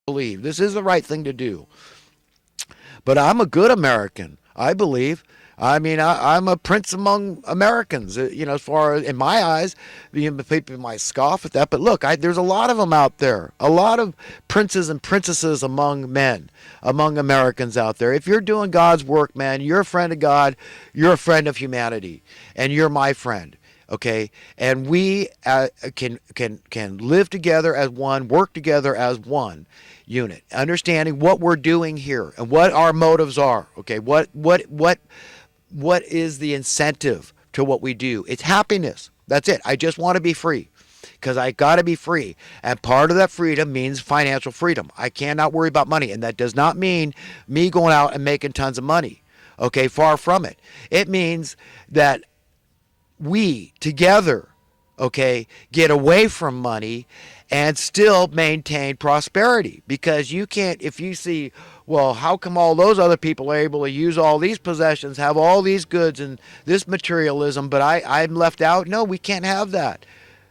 believe. This is the right thing to do. But I'm a good American, I believe. I mean, I'm a prince among Americans. As far as in my eyes, people might scoff at that, but look, there's a lot of them out there. A lot of princes and princesses among men, among Americans out there. If you're doing God's work, man, you're a friend of God. You're a friend of humanity, and you're my friend. Okay, and we can live together as one, work together as one unit, understanding what we're doing here and what our motives are. Okay, what is the incentive to what we do? It's happiness. That's it. I just want to be free because I got to be free. And part of that freedom means financial freedom. I cannot worry about money. And that does not mean me going out and making tons of money. Okay, far from it. It means that we together, okay, get away from money and still maintain prosperity. Because you can't, if you see, well, how come all those other people are able to use all these possessions, have all these goods and this materialism, but I'm left out? No, we can't have that.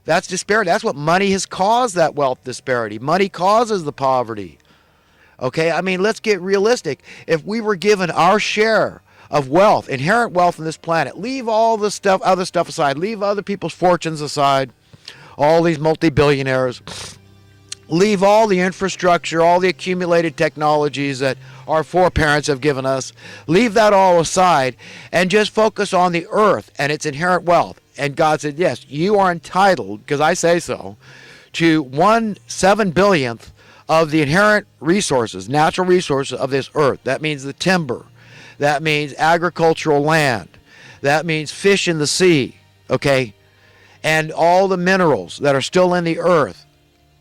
That's disparity. That's what money has caused, that wealth disparity. Money causes the poverty. Okay, I mean, let's get realistic. If we were given our share of wealth, inherent wealth on this planet, leave all the stuff, other stuff aside, leave other people's fortunes aside, all these multi-billionaires, leave all the infrastructure, all the accumulated technologies that our foreparents have given us, leave that all aside and just focus on the earth and its inherent wealth. And God said, yes, you are entitled, because I say so, to 1/7 billionth of the inherent resources, natural resources of this earth. That means the timber. That means agricultural land. That means fish in the sea, okay? And all the minerals that are still in the earth,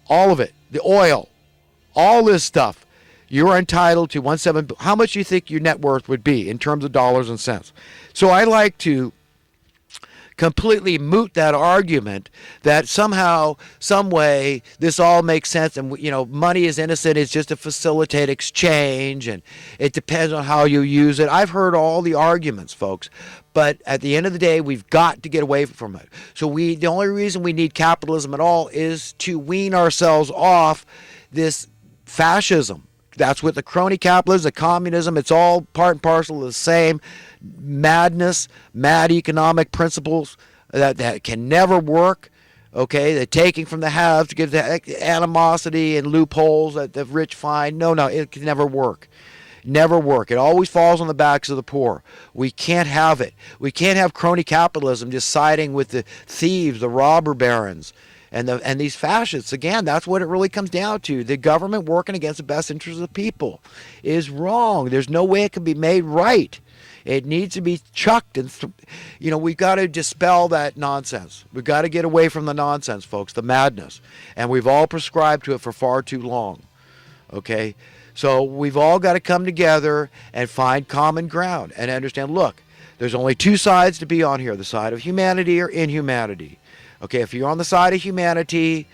all of it, the oil, all this stuff, you're entitled to 1/7. How much do you think your net worth would be in terms of dollars and cents? So I like to completely moot that argument that somehow, some way, this all makes sense and money is innocent. It's just to facilitate exchange and it depends on how you use it. I've heard all the arguments, folks, but at the end of the day, we've got to get away from it. So the only reason we need capitalism at all is to wean ourselves off this fascism. That's what the crony capitalism, the communism, it's all part and parcel of the same madness, mad economic principles that can never work. Okay, the taking from the haves to give the animosity and loopholes that the rich find. No, it can never work. Never work. It always falls on the backs of the poor. We can't have it. We can't have crony capitalism just siding with the thieves, the robber barons, and these fascists. Again, that's what it really comes down to. The government working against the best interests of the people is wrong. There's no way it can be made right. It needs to be chucked, and we've got to dispel that nonsense. We've got to get away from the nonsense, folks, the madness. And we've all prescribed to it for far too long. Okay? So we've all got to come together and find common ground and understand, look, there's only two sides to be on here, the side of humanity or inhumanity. Okay, if you're on the side of humanity,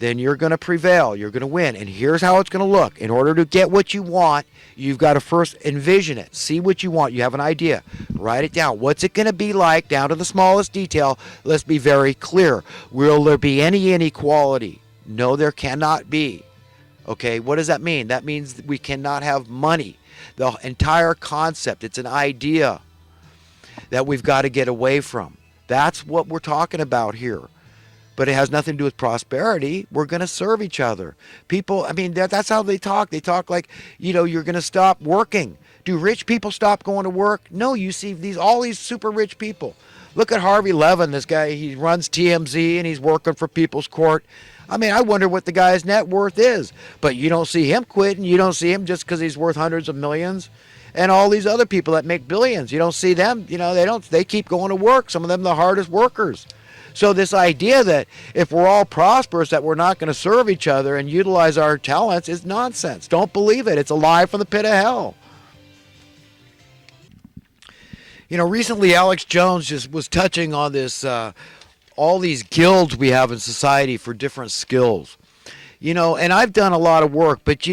then you're going to prevail. You're going to win. And here's how it's going to look. In order to get what you want, you've got to first envision it. See what you want. You have an idea. Write it down. What's it going to be like down to the smallest detail? Let's be very clear. Will there be any inequality? No, there cannot be. Okay, what does that mean? That means we cannot have money. The entire concept, it's an idea that we've got to get away from. That's what we're talking about here. But it has nothing to do with prosperity. We're going to serve each other. People, I mean, that's how they talk. They talk like, you're going to stop working. Do rich people stop going to work? No, you see all these super rich people. Look at Harvey Levin, this guy. He runs TMZ and he's working for People's Court. I mean, I wonder what the guy's net worth is. But you don't see him quitting. You don't see him just because he's worth hundreds of millions. And all these other people that make billions, you don't see them. They keep going to work. Some of them the hardest workers. So this idea that if we're all prosperous that we're not going to serve each other and utilize our talents is nonsense. Don't believe it. It's a lie from the pit of hell. Recently Alex Jones just was touching on this, all these guilds we have in society for different skills. And I've done a lot of work, but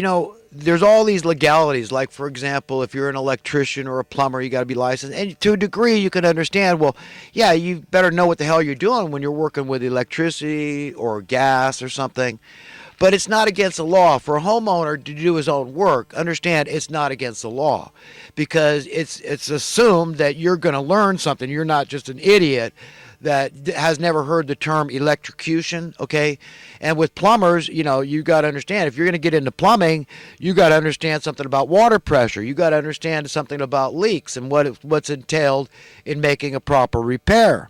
there's all these legalities. Like, for example, if you're an electrician or a plumber, you got to be licensed. And to a degree, you can understand, well, yeah, you better know what the hell you're doing when you're working with electricity or gas or something. But it's not against the law for a homeowner to do his own work. Understand, it's not against the law, because it's assumed that you're going to learn something. You're not just an idiot that has never heard the term electrocution, okay? And with plumbers, you got to understand, if you're going to get into plumbing, you got to understand something about water pressure. You got to understand something about leaks and what's entailed in making a proper repair.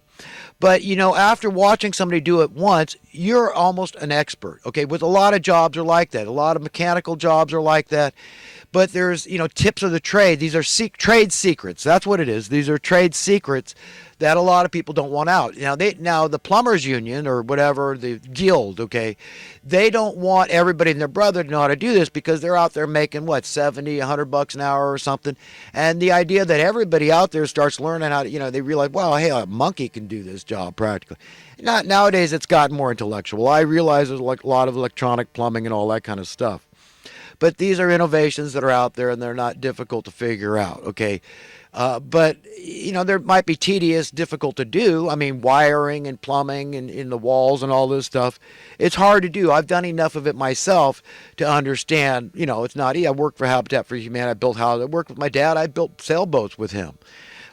But, after watching somebody do it once, you're almost an expert, okay? With a lot of jobs are like that. A lot of mechanical jobs are like that. But there's, tips of the trade. These are trade secrets. That's what it is. These are trade secrets that a lot of people don't want out. Now the plumbers union or whatever, the guild, okay, they don't want everybody and their brother to know how to do this, because they're out there making what, 70, $100 an hour or something. And the idea that everybody out there starts learning how to, they realize, wow, hey, a monkey can do this job practically. Not nowadays, it's gotten more intellectual. I realize there's like a lot of electronic plumbing and all that kind of stuff. But these are innovations that are out there, and they're not difficult to figure out, okay? But, there might be tedious, difficult to do. I mean, wiring and plumbing and in the walls and all this stuff, it's hard to do. I've done enough of it myself to understand, it's not easy. I worked for Habitat for Humanity. I built houses. I worked with my dad. I built sailboats with him.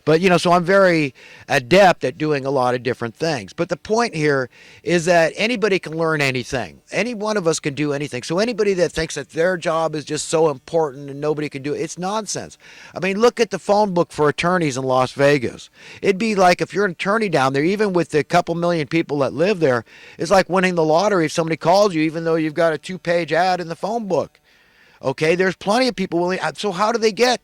But, so I'm very adept at doing a lot of different things. But the point here is that anybody can learn anything. Any one of us can do anything. So anybody that thinks that their job is just so important and nobody can do it, it's nonsense. I mean, look at the phone book for attorneys in Las Vegas. It'd be like if you're an attorney down there, even with the couple million people that live there, it's like winning the lottery if somebody calls you, even though you've got a 2-page ad in the phone book. Okay, there's plenty of people willing. So how do they get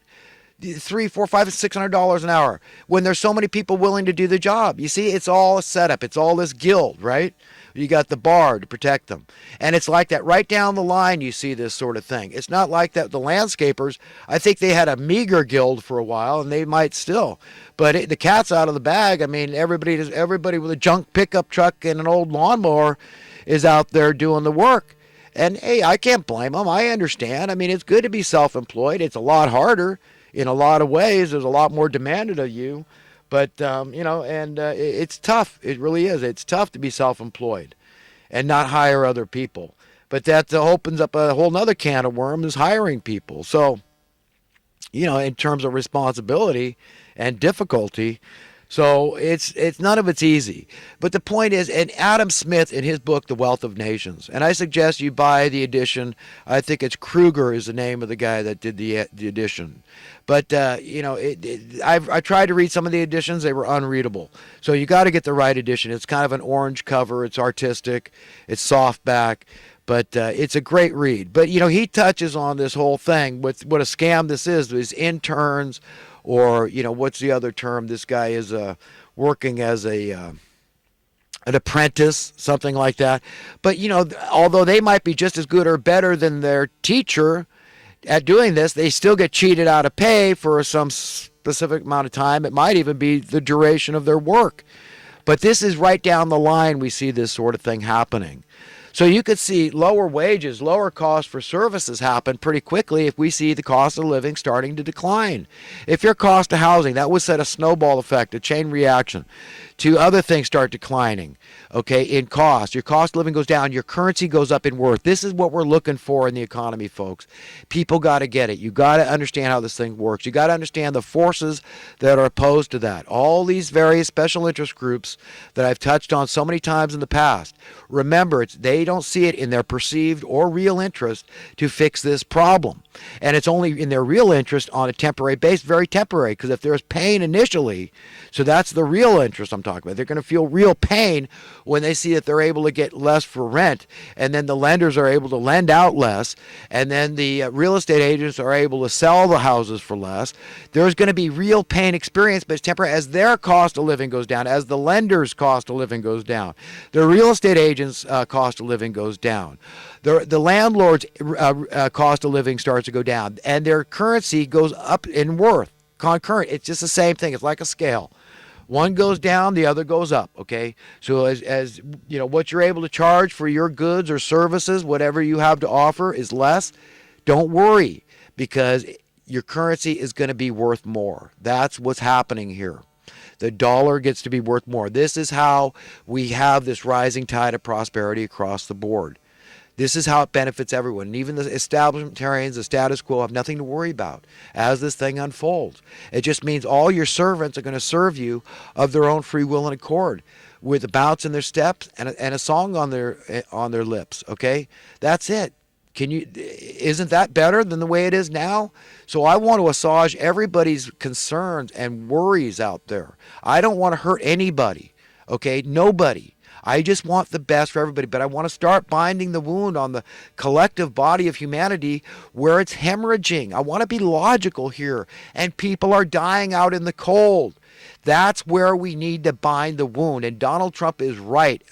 $300, $400, $500, $600 an hour when there's so many people willing to do the job? You see, it's all a setup. It's all this guild, right? You got the bar to protect them. And it's like that right down the line. You see this sort of thing. It's not like that. The landscapers, I think they had a meager guild for a while, and they might still. But the cat's out of the bag. I mean, everybody with a junk pickup truck and an old lawnmower is out there doing the work. And, hey, I can't blame them. I understand. I mean, it's good to be self-employed. It's a lot harder. In a lot of ways, there's a lot more demanded of you, but it's tough. It really is. It's tough to be self-employed and not hire other people. But that opens up a whole nother can of worms, is hiring people. So, in terms of responsibility and difficulty, so it's none of it's easy. But the point is, and Adam Smith in his book, The Wealth of Nations, and I suggest you buy the edition. I think it's Kruger is the name of the guy that did the edition. But, I tried to read some of the editions. They were unreadable. So you got to get the right edition. It's kind of an orange cover. It's artistic. It's softback. But it's a great read. But, he touches on this whole thing with what a scam this is. These interns, or, what's the other term? This guy is working as an apprentice, something like that. But, although they might be just as good or better than their teacher at doing this, they still get cheated out of pay for some specific amount of time. It might even be the duration of their work. But this is right down the line. We see this sort of thing happening. So you could see lower wages, lower costs for services happen pretty quickly if we see the cost of living starting to decline. If your cost of housing, that would set a snowball effect, a chain reaction to other things start declining, okay, in cost. Your cost of living goes down, your currency goes up in worth. This is what we're looking for in the economy, folks. People got to get it. You got to understand how this thing works. You got to understand the forces that are opposed to that. All these various special interest groups that I've touched on so many times in the past. Remember, they don't see it in their perceived or real interest to fix this problem. And it's only in their real interest on a temporary basis, very temporary, because if there's pain initially, so that's the real interest I'm talking about. They're going to feel real pain when they see that they're able to get less for rent, and then the lenders are able to lend out less, and then the real estate agents are able to sell the houses for less. There's going to be real pain experience, but it's temporary as their cost of living goes down, as the lender's cost of living goes down. The real estate agent's cost of living goes down. The landlord's cost of living starts to go down, and their currency goes up in worth. Concurrent, it's just the same thing. It's like a scale. One goes down, the other goes up, okay? So as what you're able to charge for your goods or services, whatever you have to offer is less. Don't worry, because your currency is going to be worth more. That's what's happening here. The dollar gets to be worth more. This is how we have this rising tide of prosperity across the board. This is how it benefits everyone. And even the establishmentarians, the status quo, have nothing to worry about as this thing unfolds. It just means all your servants are going to serve you of their own free will and accord, with a bounce in their steps and a song on their lips. Okay, that's it. Isn't that better than the way it is now? So I want to assuage everybody's concerns and worries out there. I don't want to hurt anybody. Okay, nobody. I just want the best for everybody, but I want to start binding the wound on the collective body of humanity where it's hemorrhaging. I want to be logical here, and people are dying out in the cold. That's where we need to bind the wound. And Donald Trump is right.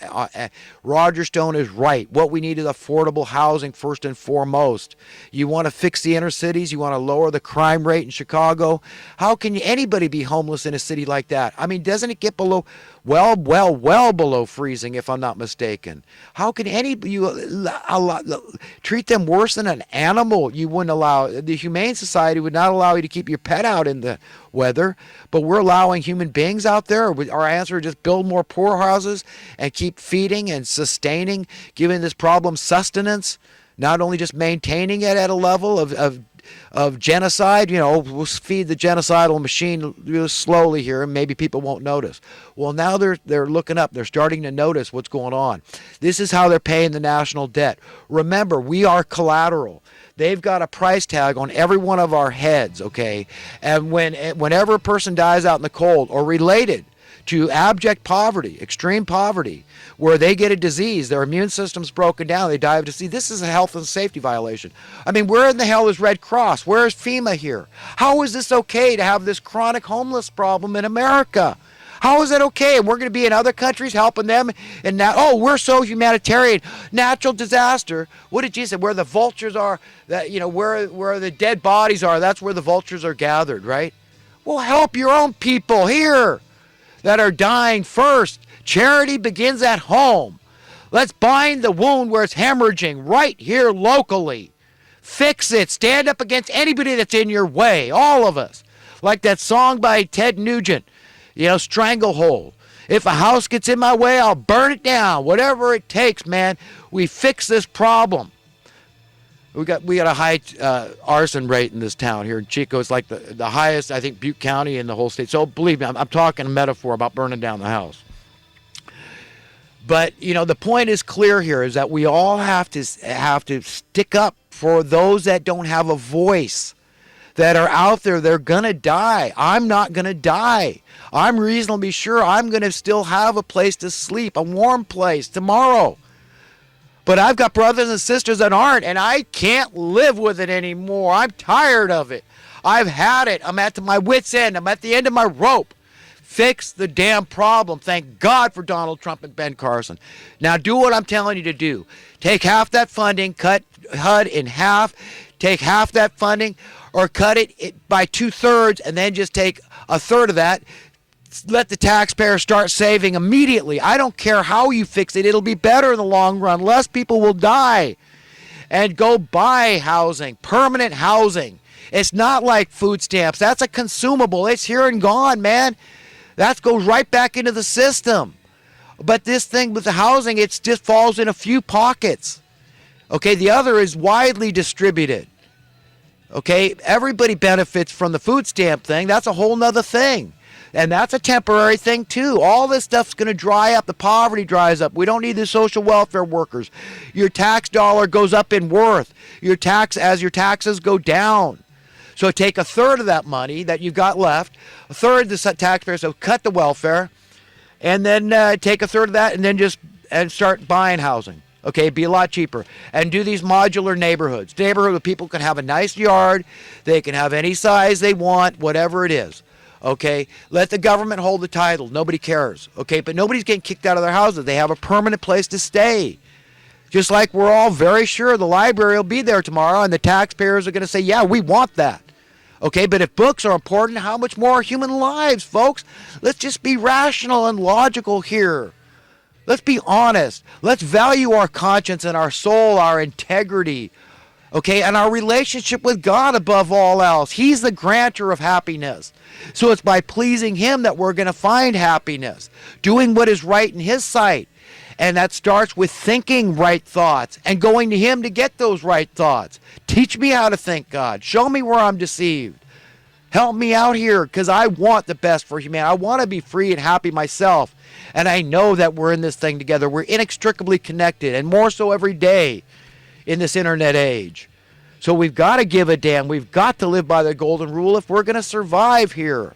Roger Stone is right. What we need is affordable housing first and foremost. You want to fix the inner cities? You want to lower the crime rate in Chicago? How can anybody be homeless in a city like that? I mean, doesn't it get below, well below freezing, if I'm not mistaken? How can treat them worse than an animal? You wouldn't allow, the Humane Society would not allow you to keep your pet out in the weather, but we're allowing human beings out there. Our answer is just build more poorhouses and keep feeding and sustaining, giving this problem sustenance, not only just maintaining it at a level of genocide. We'll feed the genocidal machine real slowly here, and maybe people won't notice. Well, now they're looking up. They're starting to notice what's going on. This is how they're paying the national debt. Remember, we are collateral. They've got a price tag on every one of our heads, okay? And whenever a person dies out in the cold or related to abject poverty, extreme poverty, where they get a disease, their immune system's broken down, they die of disease, this is a health and safety violation. I mean, where in the hell is Red Cross? Where is FEMA here? How is this okay to have this chronic homeless problem in America? How is that okay? And we're going to be in other countries helping them. And now, we're so humanitarian. Natural disaster. What did Jesus say? Where the vultures are, where the dead bodies are, that's where the vultures are gathered, right? Well, help your own people here that are dying first. Charity begins at home. Let's bind the wound where it's hemorrhaging right here locally. Fix it. Stand up against anybody that's in your way. All of us. Like that song by Ted Nugent. Stranglehold. If a house gets in my way, I'll burn it down. Whatever it takes, man. We fix this problem. We got a high arson rate in this town here in Chico. It's like the highest, I think, Butte County in the whole state. So believe me, I'm talking a metaphor about burning down the house. But the point is clear here: is that we all have to stick up for those that don't have a voice, that are out there. They're gonna die. I'm not gonna die. I'm reasonably sure I'm going to still have a place to sleep, a warm place tomorrow. But I've got brothers and sisters that aren't, and I can't live with it anymore. I'm tired of it. I've had it. I'm at my wit's end. I'm at the end of my rope. Fix the damn problem. Thank God for Donald Trump and Ben Carson. Now do what I'm telling you to do. Take half that funding, cut HUD in half, take half that funding, or cut it by 2/3, and then just take a third of that. Let the taxpayer start saving immediately. I don't care how you fix it. It'll be better in the long run. Less people will die. And go buy housing, permanent housing. It's not like food stamps. That's a consumable. It's here and gone, man. That goes right back into the system. But this thing with the housing, it just falls in a few pockets. Okay, the other is widely distributed. Okay, everybody benefits from the food stamp thing. That's a whole nother thing. And that's a temporary thing too. All this stuff's going to dry up. The poverty dries up. We don't need the social welfare workers. Your tax dollar goes up in worth. As your taxes go down. So take a third of that money that you've got left, a third of the taxpayers, so cut the welfare, and then take a third of that and then and start buying housing. Okay, be a lot cheaper. And do these modular neighborhoods. Neighborhood where people can have a nice yard. They can have any size they want, whatever it is. Okay, let the government hold the title. Nobody cares. Okay, but nobody's getting kicked out of their houses. They have a permanent place to stay. Just like we're all very sure the library will be there tomorrow and the taxpayers are going to say, yeah, we want that. Okay, but if books are important, how much more are human lives, folks? Let's just be rational and logical here. Let's be honest. Let's value our conscience and our soul, our integrity, okay, and our relationship with God above all else. He's the granter of happiness. So it's by pleasing Him that we're going to find happiness, doing what is right in His sight. And that starts with thinking right thoughts and going to Him to get those right thoughts. Teach me how to think, God. Show me where I'm deceived. Help me out here, because I want the best for humanity. I want to be free and happy myself. And I know that we're in this thing together. We're inextricably connected, and more so every day in this internet age. So we've got to give a damn. We've got to live by the golden rule if we're going to survive here.